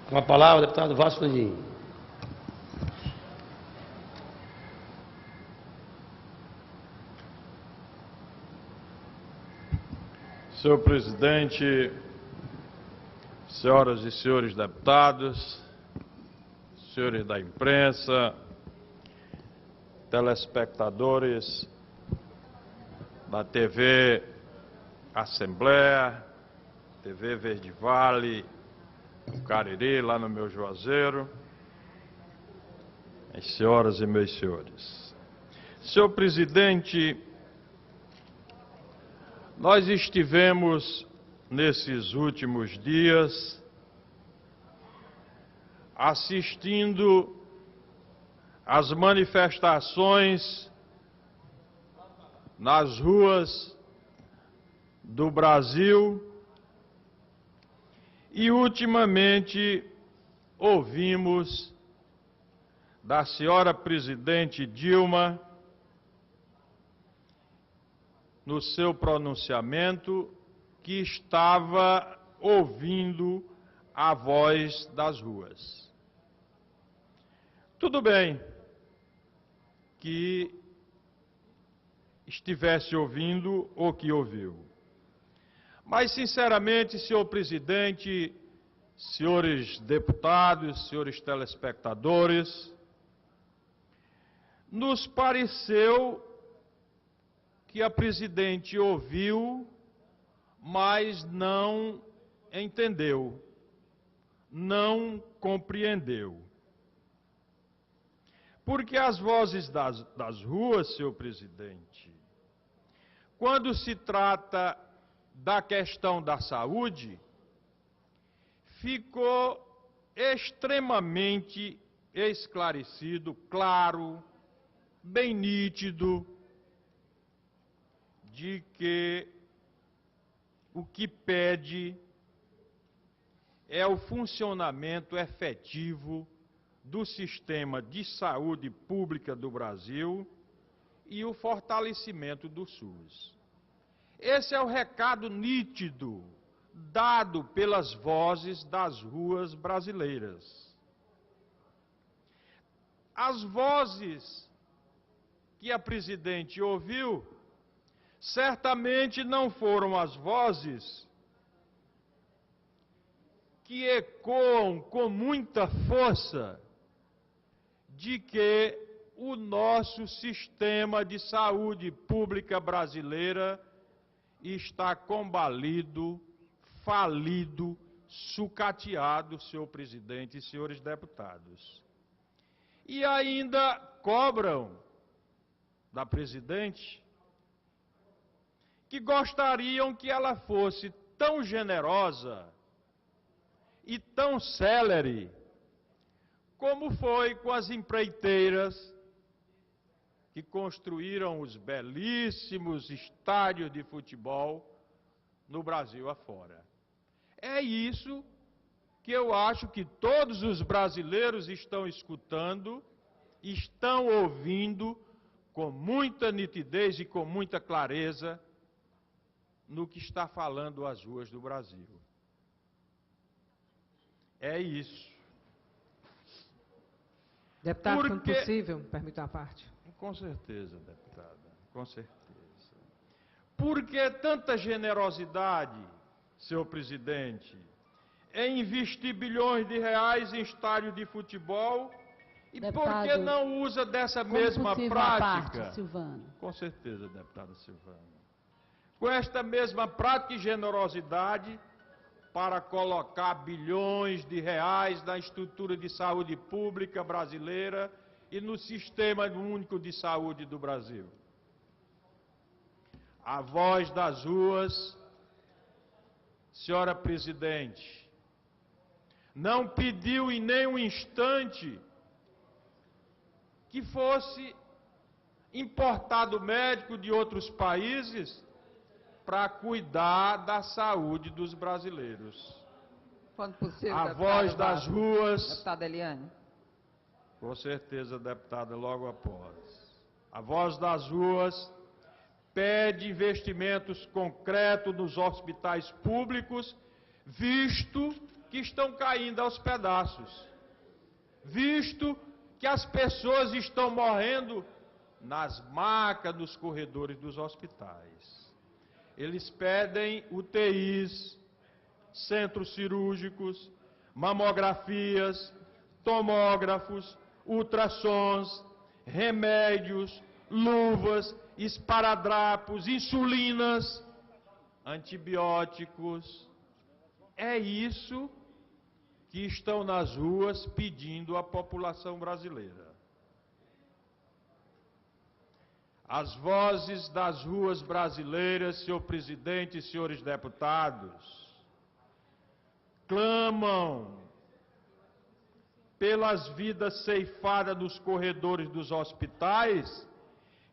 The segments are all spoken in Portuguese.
Com a palavra, deputado Vasco Landini. Senhor presidente, senhoras e senhores deputados, senhores da imprensa, telespectadores da TV Assembleia, TV Verde Vale, do Cariri, lá no meu Juazeiro, minhas senhoras e meus senhores. Senhor presidente, nós estivemos nesses últimos dias assistindo às manifestações nas ruas do Brasil e, ultimamente, ouvimos da senhora presidente Dilma, no seu pronunciamento, que estava ouvindo a voz das ruas. Tudo bem que estivesse ouvindo o que ouviu. Mas, sinceramente, senhor presidente, senhores deputados, senhores telespectadores, nos pareceu que a presidente ouviu, mas não entendeu, não compreendeu. Porque as vozes das ruas, senhor presidente, quando se trata da questão da saúde, ficou extremamente esclarecido, claro, bem nítido, de que o que pede é o funcionamento efetivo do sistema de saúde pública do Brasil e o fortalecimento do SUS. Esse é o recado nítido dado pelas vozes das ruas brasileiras. As vozes que a presidente ouviu certamente não foram as vozes que ecoam com muita força de que o nosso sistema de saúde pública brasileira está combalido, falido, sucateado, senhor presidente e senhores deputados. E ainda cobram da presidente que gostariam que ela fosse tão generosa e tão célere como foi com as empreiteiras que construíram os belíssimos estádios de futebol no Brasil afora. É isso que eu acho que todos os brasileiros estão escutando, estão ouvindo com muita nitidez e com muita clareza no que está falando as ruas do Brasil. É isso. Deputado, quando possível, permita a parte. Com certeza, deputada, com certeza. Por que tanta generosidade, senhor presidente, em investir bilhões de reais em estádio de futebol e deputado, por que não usa dessa mesma prática? Parte, Silvano. Com certeza, deputada Silvana. Com esta mesma prática e generosidade para colocar bilhões de reais na estrutura de saúde pública brasileira e no Sistema Único de Saúde do Brasil. A voz das ruas, senhora presidente, não pediu em nenhum instante que fosse importado médico de outros países para cuidar da saúde dos brasileiros. Quando possível, a voz das ruas... Deputada Eliane. Com certeza, deputada, logo após. A voz das ruas pede investimentos concretos nos hospitais públicos, visto que estão caindo aos pedaços, visto que as pessoas estão morrendo nas macas, nos corredores dos hospitais. Eles pedem UTIs, centros cirúrgicos, mamografias, tomógrafos, ultrassons, remédios, luvas, esparadrapos, insulinas, antibióticos. É isso que estão nas ruas pedindo à população brasileira. As vozes das ruas brasileiras, senhor presidente e senhores deputados, clamam pelas vidas ceifadas nos corredores dos hospitais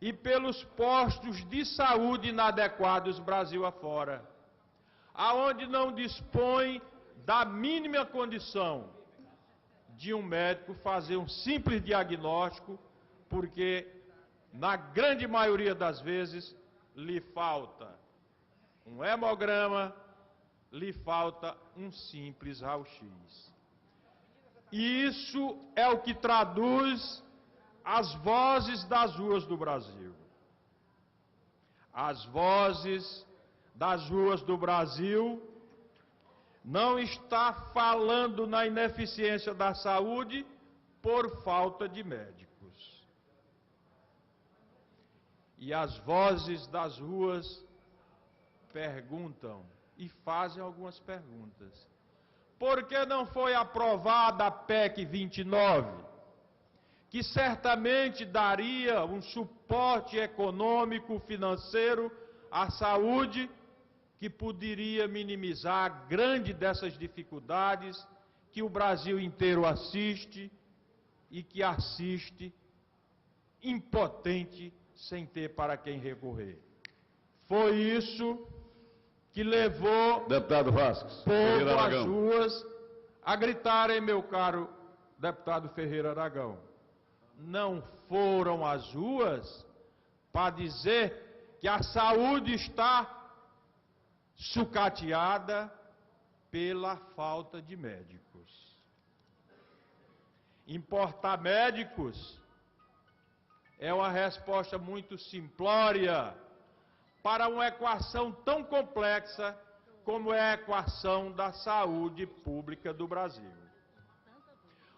e pelos postos de saúde inadequados Brasil afora, aonde não dispõe da mínima condição de um médico fazer um simples diagnóstico, porque, na grande maioria das vezes, lhe falta um hemograma, lhe falta um simples raio-x. E isso é o que traduz as vozes das ruas do Brasil. As vozes das ruas do Brasil não está falando na ineficiência da saúde por falta de médicos. E as vozes das ruas perguntam e fazem algumas perguntas. Por que não foi aprovada a PEC 29, que certamente daria um suporte econômico, financeiro à saúde, que poderia minimizar grande dessas dificuldades que o Brasil inteiro assiste e que assiste impotente, sem ter para quem recorrer? Foi isso que levou Deputado Vasques. o povo às ruas a gritarem, meu caro deputado Ferreira Aragão. Não foram às ruas para dizer que a saúde está sucateada pela falta de médicos. Importar médicos é uma resposta muito simplória para uma equação tão complexa como é a equação da saúde pública do Brasil.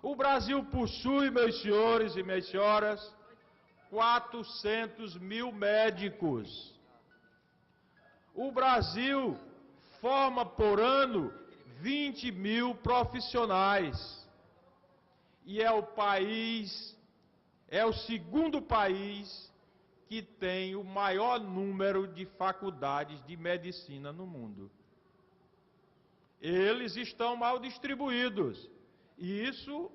O Brasil possui, meus senhores e minhas senhoras, 400 mil médicos. O Brasil forma por ano 20 mil profissionais. E é o segundo país que tem o maior número de faculdades de medicina no mundo. Eles estão mal distribuídos. E isso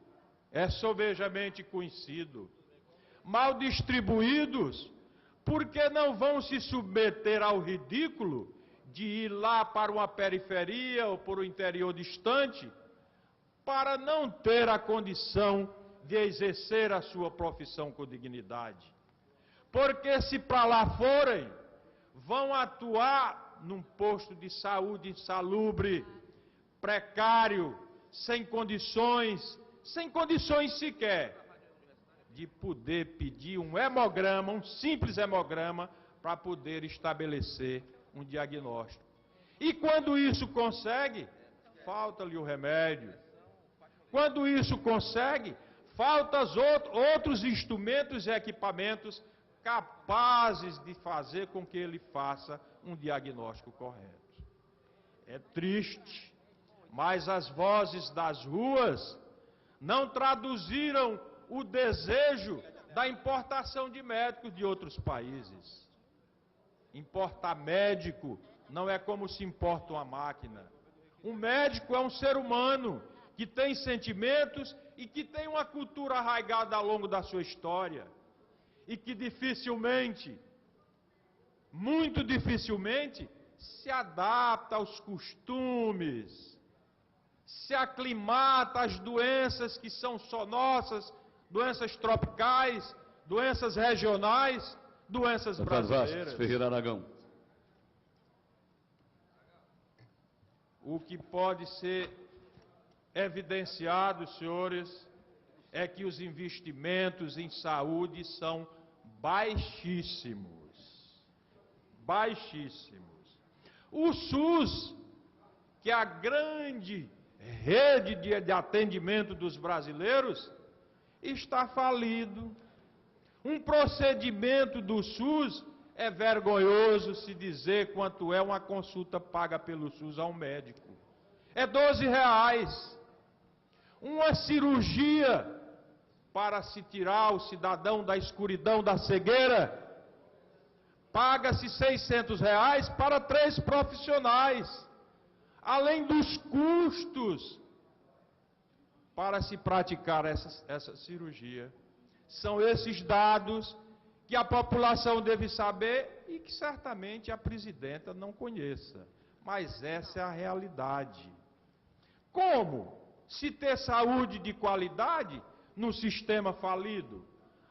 é sobejamente conhecido. Mal distribuídos porque não vão se submeter ao ridículo de ir lá para uma periferia ou para o interior distante para não ter a condição de exercer a sua profissão com dignidade. Porque se para lá forem, vão atuar num posto de saúde insalubre, precário, sem condições sequer de poder pedir um hemograma, um simples hemograma, para poder estabelecer um diagnóstico. E quando isso consegue, falta-lhe o remédio. Quando isso consegue, faltam outros instrumentos e equipamentos capazes de fazer com que ele faça um diagnóstico correto. É triste, mas as vozes das ruas não traduziram o desejo da importação de médicos de outros países. Importar médico não é como se importa uma máquina. Um médico é um ser humano que tem sentimentos e que tem uma cultura arraigada ao longo da sua história. E que dificilmente, muito dificilmente, se adapta aos costumes, se aclimata às doenças que são só nossas, doenças tropicais, doenças regionais, doenças brasileiras. Vasques, Ferreira Aragão. O que pode ser evidenciado, senhores, é que os investimentos em saúde são baixíssimos. Baixíssimos. O SUS, que é a grande rede de atendimento dos brasileiros, está falido. Um procedimento do SUS é vergonhoso se dizer quanto é uma consulta paga pelo SUS a um médico. É R$12. Uma cirurgia para se tirar o cidadão da escuridão, da cegueira, paga-se R$600 para 3 profissionais, além dos custos para se praticar essa cirurgia. São esses dados que a população deve saber e que certamente a presidenta não conheça. Mas essa é a realidade. Como se ter saúde de qualidade num sistema falido,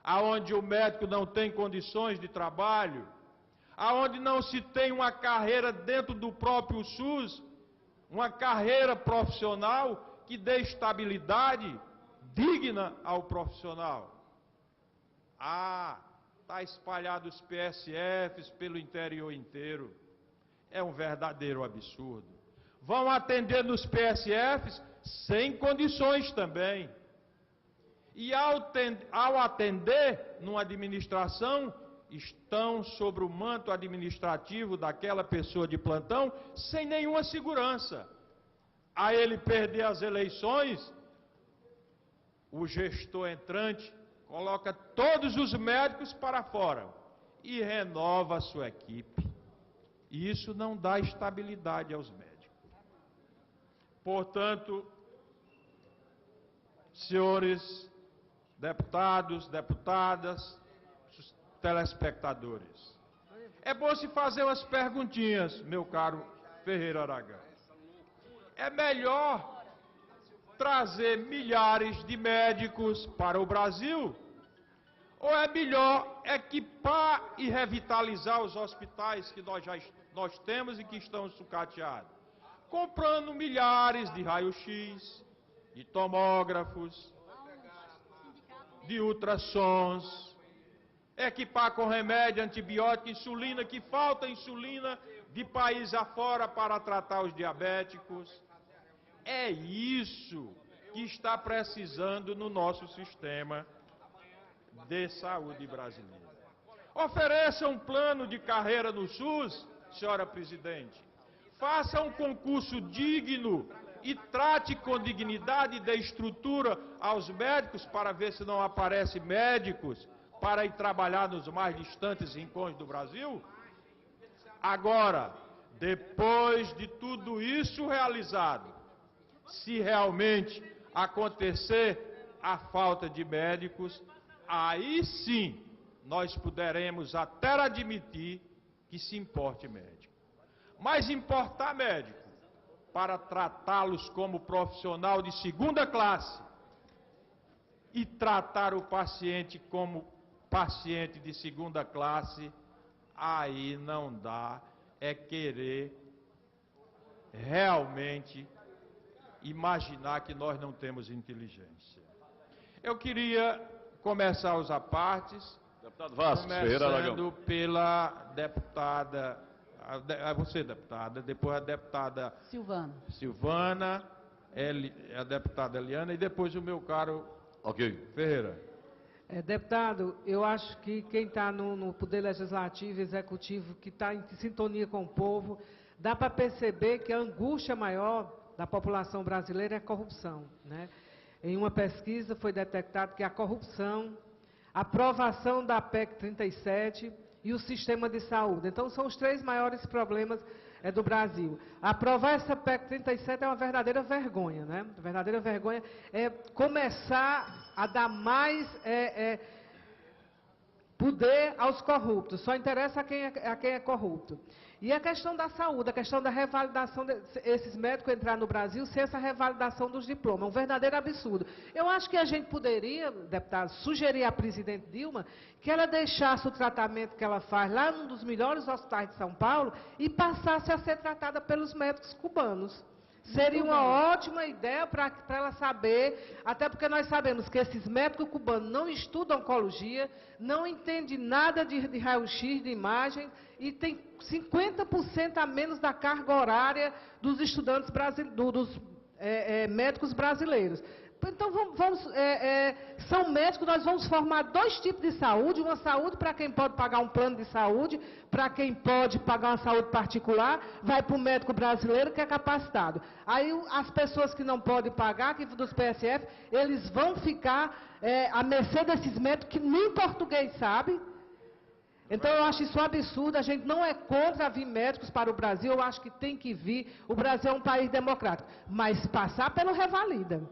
aonde o médico não tem condições de trabalho, aonde não se tem uma carreira dentro do próprio SUS, uma carreira profissional que dê estabilidade digna ao profissional? Está espalhado os PSFs pelo interior inteiro. É um verdadeiro absurdo. Vão atender nos PSFs sem condições também. E ao atender numa administração, estão sobre o manto administrativo daquela pessoa de plantão sem nenhuma segurança. A ele perder as eleições, o gestor entrante coloca todos os médicos para fora e renova a sua equipe. E isso não dá estabilidade aos médicos. Portanto, senhores deputados, deputadas, telespectadores, é bom se fazer umas perguntinhas, meu caro Ferreira Aragão. É melhor trazer milhares de médicos para o Brasil? Ou é melhor equipar e revitalizar os hospitais que nós temos e que estão sucateados? Comprando milhares de raio-x, de tomógrafos, de ultrassons, equipar com remédio, antibiótico, insulina, que falta insulina de país afora para tratar os diabéticos. É isso que está precisando no nosso sistema de saúde brasileiro. Ofereça um plano de carreira no SUS, senhora presidente. Faça um concurso digno e trate com dignidade e dê estrutura aos médicos para ver se não aparecem médicos para ir trabalhar nos mais distantes rincões do Brasil. Agora, depois de tudo isso realizado, se realmente acontecer a falta de médicos, aí sim nós poderemos até admitir que se importe médico. Mas importar médico para tratá-los como profissional de segunda classe e tratar o paciente como paciente de segunda classe, aí não dá, é querer realmente imaginar que nós não temos inteligência. Eu queria começar os apartes, Deputado Vasco, Ferreira Aragão. começando pela deputada, você deputada, depois a deputada Silvana, a deputada Eliana e depois o meu caro Ferreira. Deputado, eu acho que quem está no Poder Legislativo e Executivo, que está em sintonia com o povo, dá para perceber que a angústia maior da população brasileira é a corrupção, né? Em uma pesquisa foi detectado que a corrupção, a aprovação da PEC 37 e o sistema de saúde. Então, são os 3 maiores problemas do Brasil. Aprovar essa PEC 37 é uma verdadeira vergonha, né? A verdadeira vergonha é começar a dar mais poder aos corruptos. Só interessa a quem é corrupto. E a questão da saúde, a questão da revalidação desses médicos entrar no Brasil sem essa revalidação dos diplomas. Um verdadeiro absurdo. Eu acho que a gente poderia, deputado, sugerir à presidente Dilma que ela deixasse o tratamento que ela faz lá num dos melhores hospitais de São Paulo e passasse a ser tratada pelos médicos cubanos. Seria uma ótima ideia para ela saber, até porque nós sabemos que esses médicos cubanos não estudam oncologia, não entendem nada de raio-x, de imagem, e tem 50% a menos da carga horária dos estudantes dos médicos brasileiros. Então, são médicos, nós vamos formar dois tipos de saúde, uma saúde para quem pode pagar um plano de saúde, para quem pode pagar uma saúde particular, vai para o médico brasileiro que é capacitado. Aí as pessoas que não podem pagar, que dos PSF, eles vão ficar à mercê desses médicos que nem português sabem. Então, eu acho isso um absurdo, a gente não é contra vir médicos para o Brasil, eu acho que tem que vir, o Brasil é um país democrático, mas passar pelo revalida.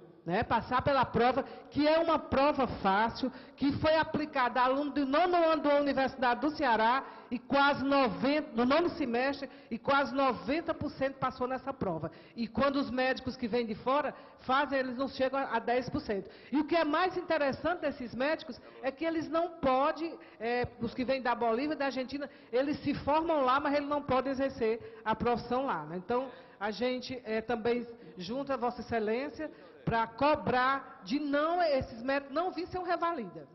Passar pela prova, que é uma prova fácil, que foi aplicada a aluno do 9º ano da Universidade do Ceará, e quase 90%, no 9º semestre, e quase 90% passou nessa prova. E quando os médicos que vêm de fora fazem, eles não chegam a 10%. E o que é mais interessante desses médicos é que eles não podem, os que vêm da Bolívia e da Argentina, eles se formam lá, mas eles não podem exercer a profissão lá. Então, a gente também junta a Vossa Excelência para cobrar de esses médicos não vir ser um revalida.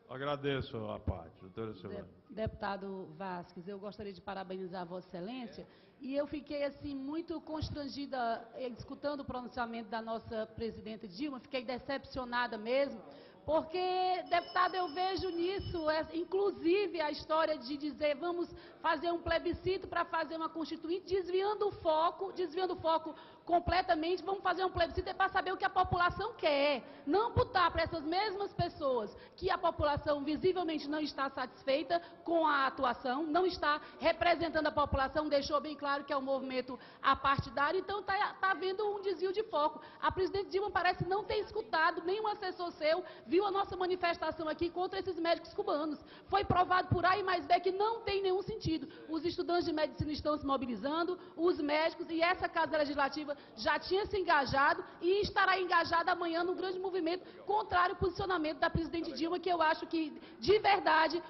Agradeço a parte, doutora Silvânia. Deputado Vasques, eu gostaria de parabenizar a Vossa Excelência, e eu fiquei assim muito constrangida escutando o pronunciamento da nossa presidenta Dilma, fiquei decepcionada mesmo, porque, deputado, eu vejo nisso, inclusive, a história de dizer vamos fazer um plebiscito para fazer uma constituinte, desviando o foco completamente, vamos fazer um plebiscito para saber o que a população quer, não botar para essas mesmas pessoas que a população visivelmente não está satisfeita com a atuação, não está representando a população, deixou bem claro que é um movimento apartidário, então está havendo um desvio de foco. A presidente Dilma parece não ter escutado, nenhum assessor seu viu a nossa manifestação aqui contra esses médicos cubanos. Foi provado por A e mais B que não tem nenhum sentido. Os estudantes de medicina estão se mobilizando, os médicos, e essa Casa Legislativa já tinha se engajado e estará engajada amanhã num grande movimento contrário ao posicionamento da presidente Dilma, que eu acho que, de verdade,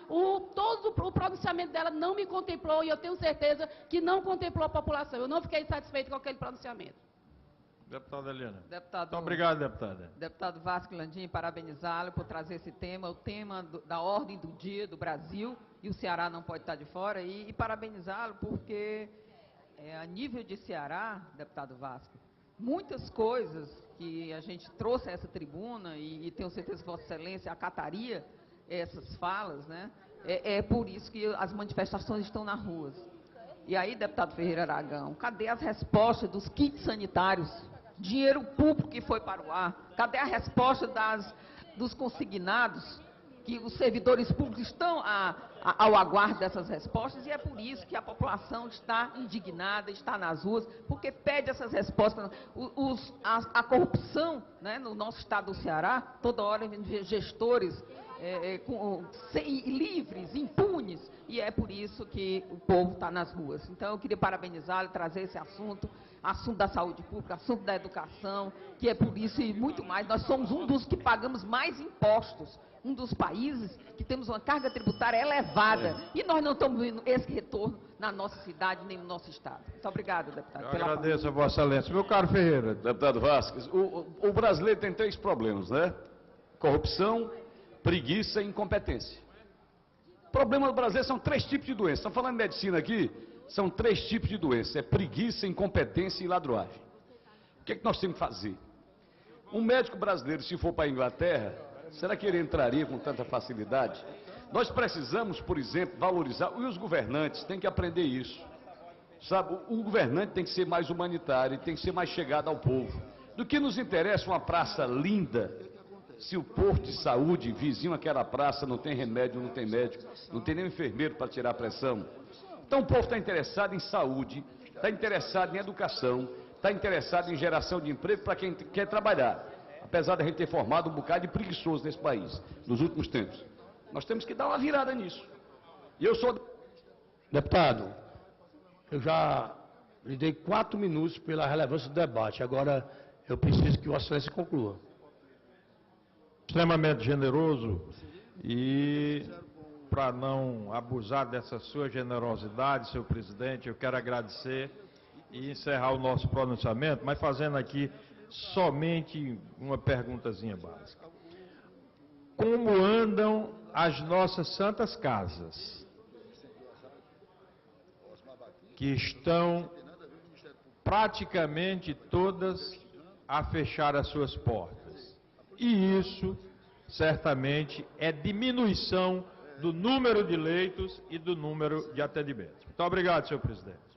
todo o pronunciamento dela não me contemplou, e eu tenho certeza que não contemplou a população. Eu não fiquei satisfeito com aquele pronunciamento. Deputada Helena. Deputado, Muito obrigado, deputada. Deputado Vasco Landim, parabenizá-lo por trazer esse tema, o tema da ordem do dia do Brasil, e o Ceará não pode estar de fora, e parabenizá-lo porque, a nível de Ceará, deputado Vasco, muitas coisas que a gente trouxe a essa tribuna, e tenho certeza que Vossa Excelência acataria essas falas, né? É por isso que as manifestações estão nas ruas. E aí, deputado Ferreira Aragão, cadê as respostas dos kits sanitários? Dinheiro público que foi para o ar. Cadê a resposta dos consignados? Que os servidores públicos estão ao aguardo dessas respostas, e é por isso que a população está indignada, está nas ruas, porque pede essas respostas. A corrupção, né, no nosso estado do Ceará, toda hora gestores livres, impunes, e é por isso que o povo está nas ruas. Então, eu queria parabenizá-lo, trazer esse assunto da saúde pública, assunto da educação, que é por isso e muito mais. Nós somos um dos que pagamos mais impostos, um dos países que temos uma carga tributária elevada, e nós não estamos vendo esse retorno na nossa cidade, nem no nosso estado. Muito obrigado, deputado. Eu agradeço a Vossa Excelência. Meu caro Ferreira. Deputado Vasques, o brasileiro tem 3 problemas, né? Corrupção, preguiça e incompetência. O problema do brasileiro são 3 tipos de doenças. Estamos falando de medicina aqui, são 3 tipos de doenças. É preguiça, incompetência e ladroagem. O que é que nós temos que fazer? Um médico brasileiro, se for para a Inglaterra, será que ele entraria com tanta facilidade? Nós precisamos, por exemplo, valorizar, e os governantes têm que aprender isso. Sabe, o governante tem que ser mais humanitário, tem que ser mais chegado ao povo. Do que nos interessa uma praça linda, se o posto de saúde vizinho àquela praça não tem remédio, não tem médico, não tem nem enfermeiro para tirar a pressão. Então o povo está interessado em saúde, está interessado em educação, está interessado em geração de emprego para quem quer trabalhar. Apesar de a gente ter formado um bocado de preguiçoso nesse país, nos últimos tempos. Nós temos que dar uma virada nisso. E eu sou... Deputado, eu já lhe dei 4 minutos pela relevância do debate. Agora, eu preciso que Vossa Excelência conclua. Extremamente generoso, e para não abusar dessa sua generosidade, senhor presidente, eu quero agradecer e encerrar o nosso pronunciamento, mas fazendo aqui somente uma perguntazinha básica. Como andam as nossas santas casas, que estão praticamente todas a fechar as suas portas? E isso, certamente, é diminuição do número de leitos e do número de atendimentos. Muito obrigado, senhor presidente.